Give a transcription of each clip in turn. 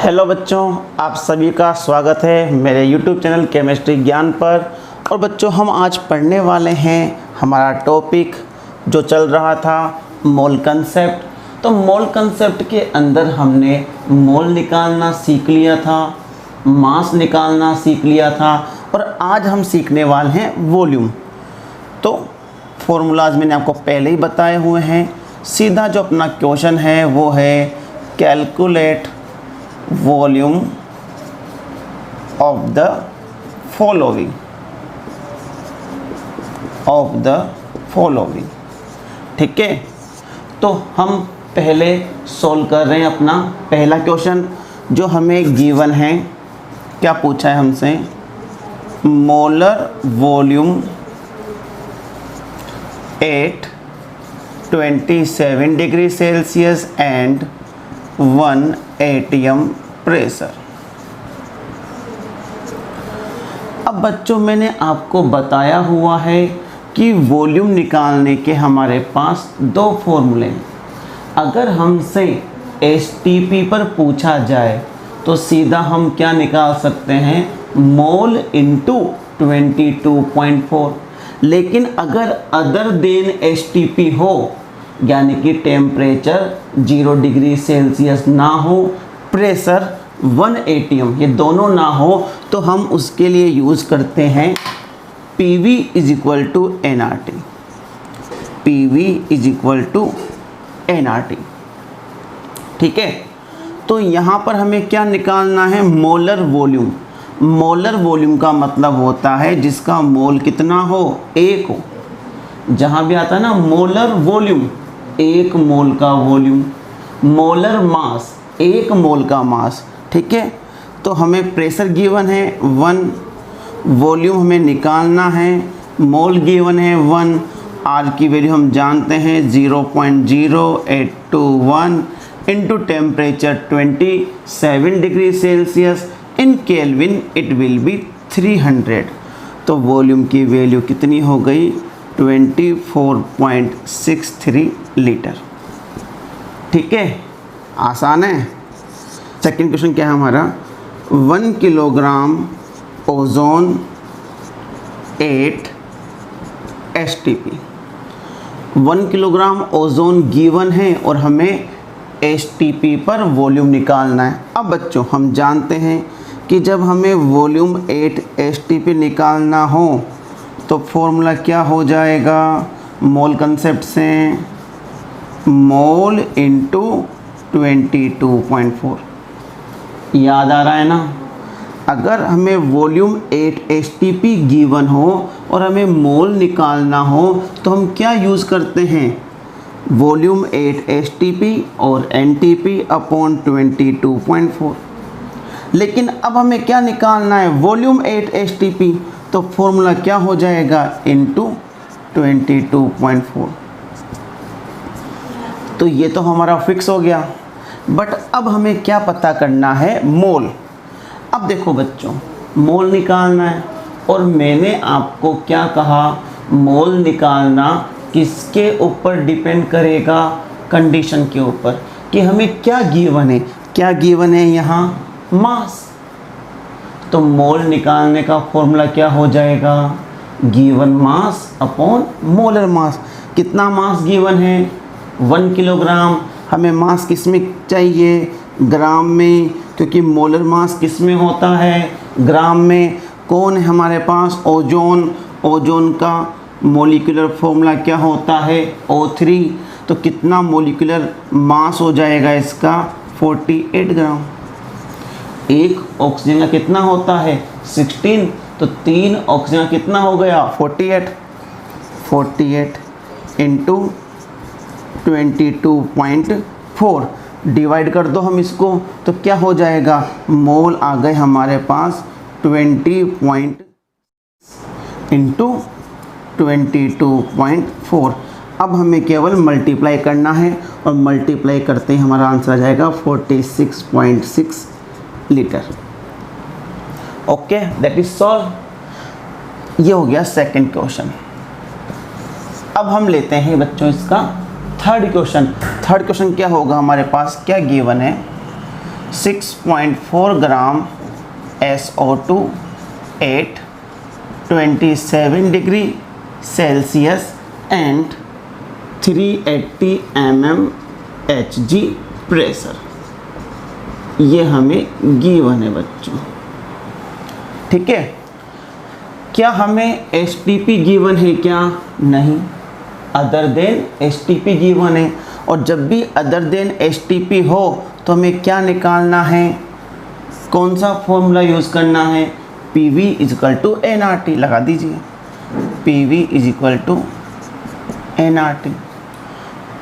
Hello बच्चों, आप सभी का स्वागत है मेरे YouTube चैनल केमिस्ट्री ज्ञान पर। और बच्चों, हम आज पढ़ने वाले हैं हमारा टॉपिक जो चल रहा था मोल कंसेप्ट। तो मोल कंसेप्ट के अंदर हमने मोल निकालना सीख लिया था, मास निकालना सीख लिया था और आज हम सीखने वाले हैं वॉल्यूम। तो फॉर्मूलाज मैंने आपको पहले ही बताए हुए हैं। सीधा जो अपना क्वेश्चन है वो है calculate volume of the following ठीक है। तो हम पहले सॉल्व कर रहे हैं अपना पहला क्वेश्चन जो हमें गिवन है। क्या पूछा है हमसे? Molar volume at 27 degree Celsius and 1 atm pressure. अब बच्चों, मैंने आपको बताया हुआ है कि वॉल्यूम निकालने के हमारे पास दो फॉर्मूले हैं। अगर हमसे एसटीपी पर पूछा जाए तो सीधा हम क्या निकाल सकते हैं? Mole into 22.4। लेकिन अगर अदर देन एसटीपी हो, यानी कि टेम्परेचर 0 डिग्री सेल्सियस ना हो, प्रेशर 1 atm, ये दोनों ना हो, तो हम उसके लिए यूज़ करते हैं PV is equal to NRT। PV is equal to NRT, ठीक है। तो यहाँ पर हमें क्या निकालना है? Molar volume. मोलर वॉल्यूम का मतलब होता है जिसका मोल कितना हो? 1 हो। जहाँ भी आता है ना मोलर वॉल्यूम, 1 मोल का वॉल्यूम। मोलर मास, 1 मोल का मास, ठीक है। तो हमें प्रेशर गिवन है 1, वॉल्यूम हमें निकालना है, मोल गिवन है 1, आर की वैल्यू हम जानते हैं 0.0821 into temperature 27 degree Celsius, in kelvin it will be 300। तो वॉल्यूम की वैल्यू कितनी हो गई? 24.63 लीटर, ठीक है। आसान है। सेकंड क्वेश्चन क्या है हमारा? 1 kilogram ozone 8 STP। 1 kilogram ozone given है और हमें STP पर वॉल्यूम निकालना है। अब बच्चों, हम जानते हैं कि जब हमें वॉल्यूम 8 STP निकालना हो तो फॉर्मूला क्या हो जाएगा? मोल कंसेप्ट से मोल इंटू 22.4। याद आ रहा है ना? अगर हमें वॉल्यूम 8 STP गिवन हो और हमें मोल निकालना हो तो हम क्या यूज़ करते हैं? वॉल्यूम 8 STP और NTP अपॉन 22.4। लेकिन अब हमें क्या निकालना है? Volume 8 STP। तो फॉर्मूला क्या हो जाएगा? इंटू 22.4। तो ये तो हमारा फिक्स हो गया। बट अब हमें क्या पता करना है? मोल। अब देखो बच्चों, मोल निकालना है और मैंने आपको क्या कहा? मोल निकालना किसके ऊपर डिपेंड करेगा? कंडीशन के ऊपर कि हमें क्या गिवन है। क्या गिवन है यहाँ? मास। तो मोल निकालने का फॉर्मूला क्या हो जाएगा? Given mass upon molar mass. कितना मास गिवन है? 1 किलोग्राम। हमें मास किस में चाहिए? ग्राम में, क्योंकि मोलर मास किस में होता है? ग्राम में। कौन है हमारे पास? ओजोन। ओजोन का मोलिकुलर फॉर्मूला क्या होता है? O3। तो कितना मोलिकुलर मास हो जाएगा इसका? 48 ग्राम। एक ऑक्सीजन का कितना होता है? 16। तो 3 ऑक्सीजन का कितना हो गया? 48 इंटू 22.4 डिवाइड कर दो हम इसको, तो क्या हो जाएगा? मोल आ गए हमारे पास 20 इंटू 22.4। अब हमें केवल मल्टीप्लाई करना है और मल्टीप्लाई करते ही हमारा आंसर आ जाएगा 46.6 litre. Okay, that is solve. ये हो गया सेकंड क्वेश्चन। अब हम लेते हैं बच्चों इसका थर्ड क्वेश्चन। थर्ड क्वेश्चन क्या होगा हमारे पास? क्या गिवन है? 6.4 ग्राम SO2 at 27 degree Celsius and 380 mmHg pressure. ये हमें गिवन है बच्चों, ठीक है। क्या हमें STP गिवन है क्या? नहीं, अदर देन STP गिवन है। और जब भी अदर देन STP हो तो हमें क्या निकालना है, कौन सा फॉर्मूला यूज़ करना है? PV = nRT लगा दीजिए, PV = nRT।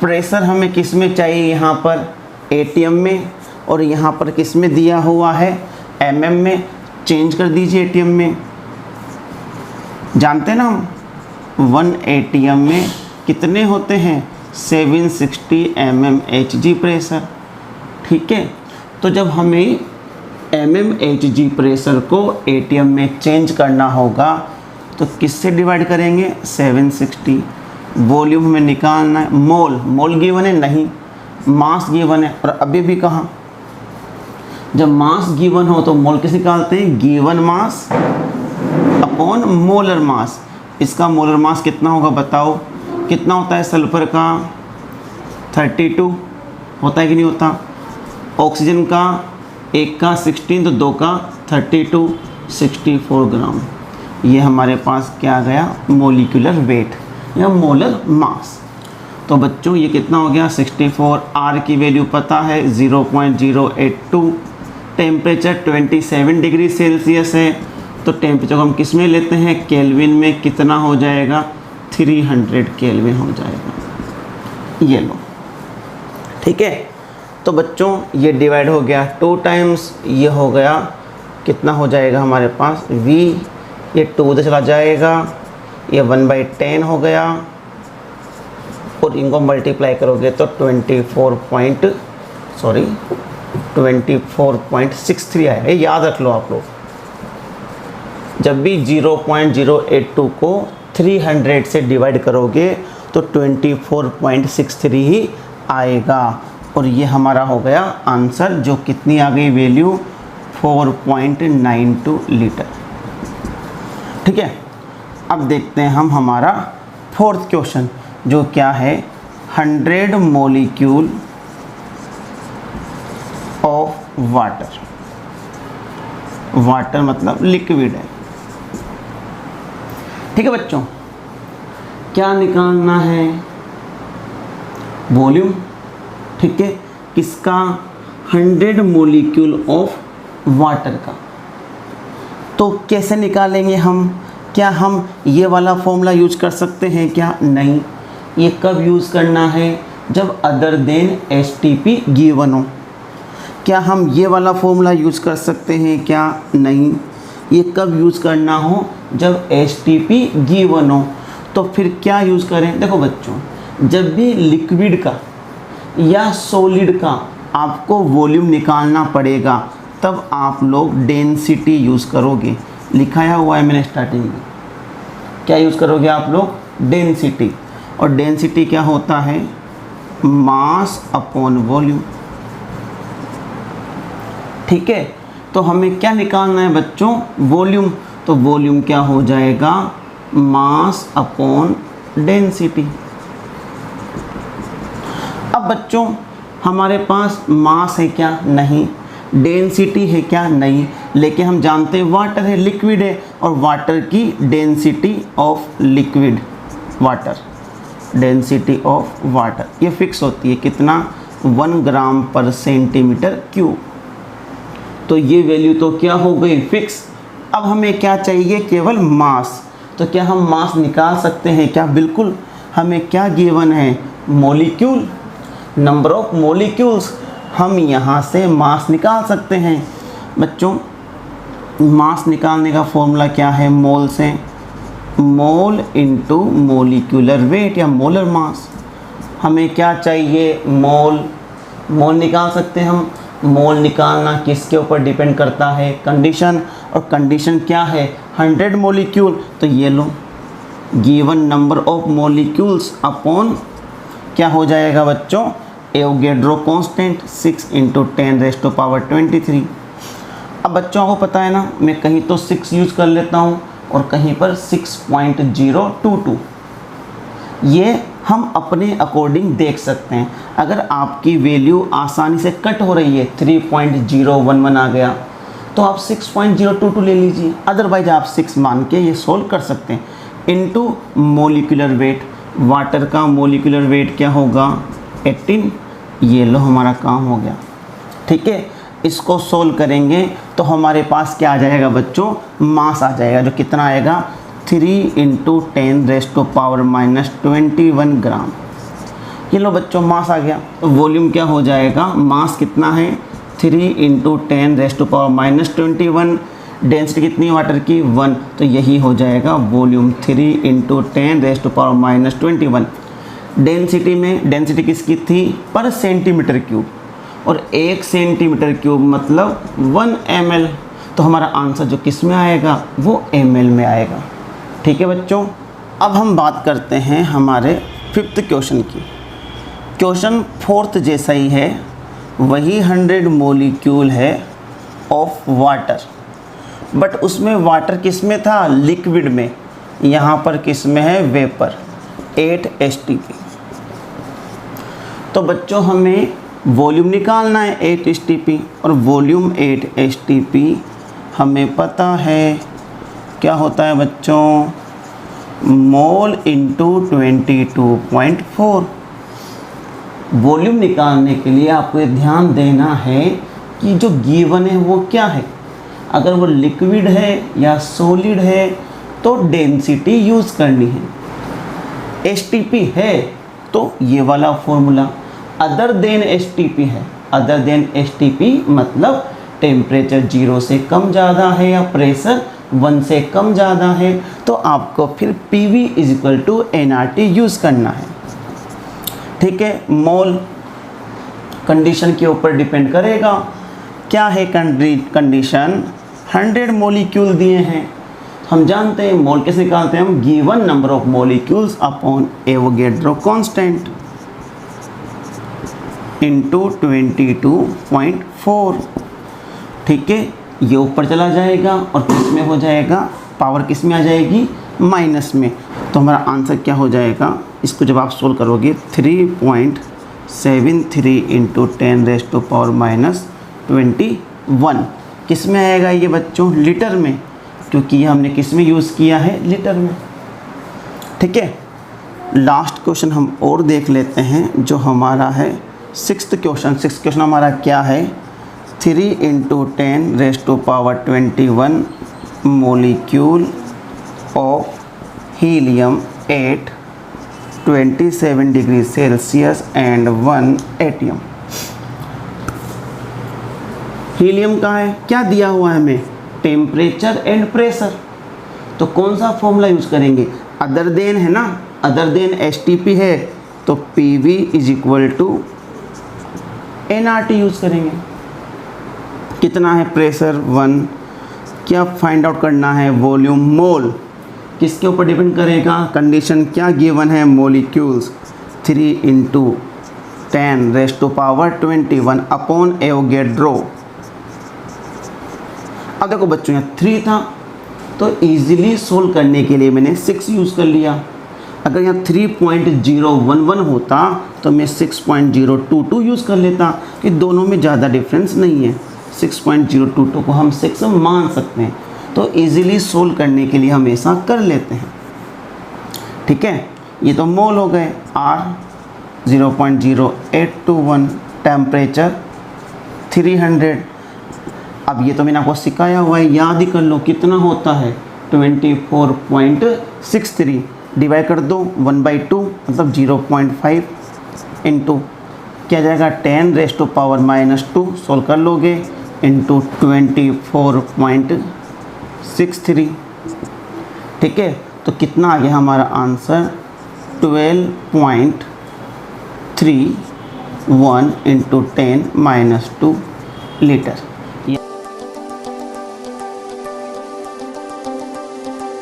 प्रेशर हमें किस में चाहिए? यहाँ पर ATM में, और यहाँ पर किस में दिया हुआ है? mm में। चेंज कर दीजिए ATM में। जानते ना हम 1 ATM में कितने होते हैं? 760 mmHg प्रेशर, ठीक है। तो जब हमें mmHg प्रेशर को ATM में चेंज करना होगा तो किससे डिवाइड करेंगे? 760। वॉल्यूम हमें निकालना है, मोल गिवन है नहीं, मास गिवन है। और अभी भी कहा, जब मास गिवन हो तो मोल किसे निकालते हैं? Given mass upon molar mass. इसका मोलर मास कितना होगा बताओ? कितना होता है सल्फर का? 32 होता है कि नहीं होता? ऑक्सीजन का 1 का 16 तो 2 का 32, 64 ग्राम। ये हमारे पास क्या आ गया? मोलिकुलर वेट या मोलर मास। तो बच्चों ये कितना हो गया? 64। R की वैल्यू पता है 0.082। टेम्परेचर 27 डिग्री सेल्सियस है, तो टेम्परेचर को हम किस में लेते हैं? केल्विन में। कितना हो जाएगा? 300 केल्विन हो जाएगा। ये लो, ठीक है। तो बच्चों ये डिवाइड हो गया 2 टाइम्स, ये हो गया कितना हो जाएगा हमारे पास? V, ये 2 उधर चला जाएगा, ये 1/10 हो गया, और इनको मल्टीप्लाई करोगे तो 24.63 आएगा। ये याद रख लो आप लोग। जब भी 0.082 को 300 से डिवाइड करोगे तो 24.63 ही आएगा। और ये हमारा हो गया आंसर, जो कितनी आ गई वैल्यू? 4.92 लीटर, ठीक है। अब देखते हैं हम हमारा 4th क्वेश्चन, जो क्या है? 100 मोलिक्यूल ऑफ वाटर। वाटर मतलब लिक्विड है, ठीक है बच्चों। क्या निकालना है? वॉल्यूम, ठीक है। किसका? 100 मोलिक्यूल ऑफ वाटर का। तो कैसे निकालेंगे हम? क्या हम ये वाला फॉर्मूला यूज कर सकते हैं क्या? नहीं। ये कब यूज़ करना है? जब अदर देन STP गिवन हो। क्या हम ये वाला फॉर्मूला यूज़ कर सकते हैं क्या? नहीं। ये कब यूज़ करना हो? जब STP गिवन हो। तो फिर क्या यूज़ करें? देखो बच्चों, जब भी लिक्विड का या सॉलिड का आपको वॉल्यूम निकालना पड़ेगा तब आप लोग डेंसिटी यूज़ करोगे। लिखाया हुआ है मैंने स्टार्टिंग में। क्या यूज़ करोगे आप लोग? डेंसिटी। और डेंसिटी क्या होता है? मास अपॉन वॉल्यूम, ठीक है। तो हमें क्या निकालना है बच्चों? वॉल्यूम। तो वॉल्यूम क्या हो जाएगा? Mass upon density. अब बच्चों हमारे पास मास है क्या? नहीं। डेंसिटी है क्या? नहीं। लेकिन हम जानते हैं वाटर है, लिक्विड है, और वाटर की density of liquid water, density of water ये फिक्स होती है कितना? 1 ग्राम पर सेंटीमीटर क्यूब। तो ये वैल्यू तो क्या हो गई? फिक्स। अब हमें क्या चाहिए? केवल मास। तो क्या हम मास निकाल सकते हैं क्या? बिल्कुल। हमें क्या गिवन है? Molecule, number of molecules. हम यहाँ से मास निकाल सकते हैं बच्चों। मास निकालने का फॉर्मूला क्या है? मोल से, मोल इनटू मोलिकुलर वेट या मोलर मास। हमें क्या चाहिए? मोल। मोल निकाल सकते हैं हम। मोल निकालना किसके ऊपर डिपेंड करता है? कंडीशन। और कंडीशन क्या है? 100 मोलिक्यूल। तो ये लो, given number of molecules upon क्या हो जाएगा बच्चों? Avogadro constant 6 × 10⁻23। अब बच्चों को पता है ना, मैं कहीं तो 6 यूज़ कर लेता हूँ और कहीं पर 6.022। ये हम अपने अकॉर्डिंग देख सकते हैं। अगर आपकी वैल्यू आसानी से कट हो रही है, 3.011 आ गया, तो आप 6.022 ले लीजिए, अदरवाइज आप 6 मान के ये सोल्व कर सकते हैं। इनटू मोलिकुलर वेट, वाटर का मोलिकुलर वेट क्या होगा 18। ये लो हमारा काम हो गया। ठीक है, इसको सोल्व करेंगे तो हमारे पास क्या आ जाएगा बच्चों, मास आ जाएगा, जो कितना आएगा 3 × 10⁻⁻21 ग्राम। ये लो बच्चों मास आ गया। तो वॉल्यूम क्या हो जाएगा, मास कितना है 3 × 10⁻⁻21। डेंसिटी कितनी है वाटर की 1, तो यही हो जाएगा वॉल्यूम 3 × 10⁻⁻21। डेंसिटी में डेंसिटी किसकी थी पर सेंटीमीटर क्यूब, और 1 सेंटीमीटर क्यूब मतलब 1 ml। तो हमारा आंसर जो किस में आएगा वो ml में आएगा। ठीक है बच्चों, अब हम बात करते हैं हमारे 5th क्वेश्चन की। क्वेश्चन 4th जैसा ही है, वही 100 मोलिक्यूल है ऑफ वाटर, बट उसमें वाटर किस में था लिक्विड में, यहाँ पर किस में है वेपर 8 STP। तो बच्चों हमें वॉल्यूम निकालना है 8 STP, और वॉल्यूम 8 STP हमें पता है क्या होता है बच्चों, मोल इंटू 22.4। वॉल्यूम निकालने के लिए आपको ये ध्यान देना है कि जो गिवन है वो क्या है। अगर वो लिक्विड है या सॉलिड है तो डेंसिटी यूज़ करनी है। STP है तो ये वाला फॉर्मूला, अदर देन STP है, अदर देन STP मतलब टेम्परेचर 0 से कम ज़्यादा है या प्रेशर 1 से कम ज़्यादा है, तो आपको फिर PV = nRT यूज़ करना है। ठीक है, मोल कंडीशन के ऊपर डिपेंड करेगा। क्या है कंडीशन, 100 मोलिक्यूल दिए हैं, हम जानते हैं मोल कैसे निकालते हैं हम, given number of molecules upon Avogadro constant into 22.4। ठीक है, ये ऊपर चला जाएगा और किस में हो जाएगा, पावर किस में आ जाएगी माइनस में। तो हमारा आंसर क्या हो जाएगा, इसको जब आप सोल्व करोगे 3.73 × 10⁻⁻21 किस में आएगा ये बच्चों, लीटर में, क्योंकि ये हमने किस में यूज़ किया है लीटर में। ठीक है, लास्ट क्वेश्चन हम और देख लेते हैं जो हमारा है 6th क्वेश्चन। 6th क्वेश्चन हमारा क्या है, 3 × 10⁻21 molecule of helium 8 27 degree Celsius and 1 atom. Helium का है, क्या दिया हुआ है हमें, टेम्परेचर एंड प्रेशर। तो कौन सा फॉर्मूला यूज़ करेंगे, अदर देन है ना, अदर देन STP है, तो PV = nRT यूज़ करेंगे। कितना है प्रेशर 1, क्या फाइंड आउट करना है वॉल्यूम, मोल किसके ऊपर डिपेंड करेगा, कंडीशन क्या गिवन है, मोलिक्यूल्स 3 × 10⁻21 अपॉन एवोगैड्रो। अब देखो बच्चों यहाँ 3 था तो इजीली सोल्व करने के लिए मैंने 6 यूज़ कर लिया। अगर यहाँ 3.011 होता तो मैं 6.022 यूज़ कर लेता, कि दोनों में ज़्यादा डिफरेंस नहीं है। 6.022 को हम 6 मान सकते हैं, तो इजीली सोल्व करने के लिए हम ऐसा कर लेते हैं। ठीक है, ये तो मोल हो गए, R 0.0821, टेम्परेचर 300। अब ये तो मैंने आपको सिखाया हुआ है, याद ही कर लो कितना होता है 24.63, डिवाइड कर दो 1/2 मतलब 0.5 इंटू क्या जाएगा 10⁻⁻², सोल्व कर लोगे इंटू 24.63। ठीक है, तो कितना आ गया हमारा आंसर 12.31 × 10⁻² लीटर।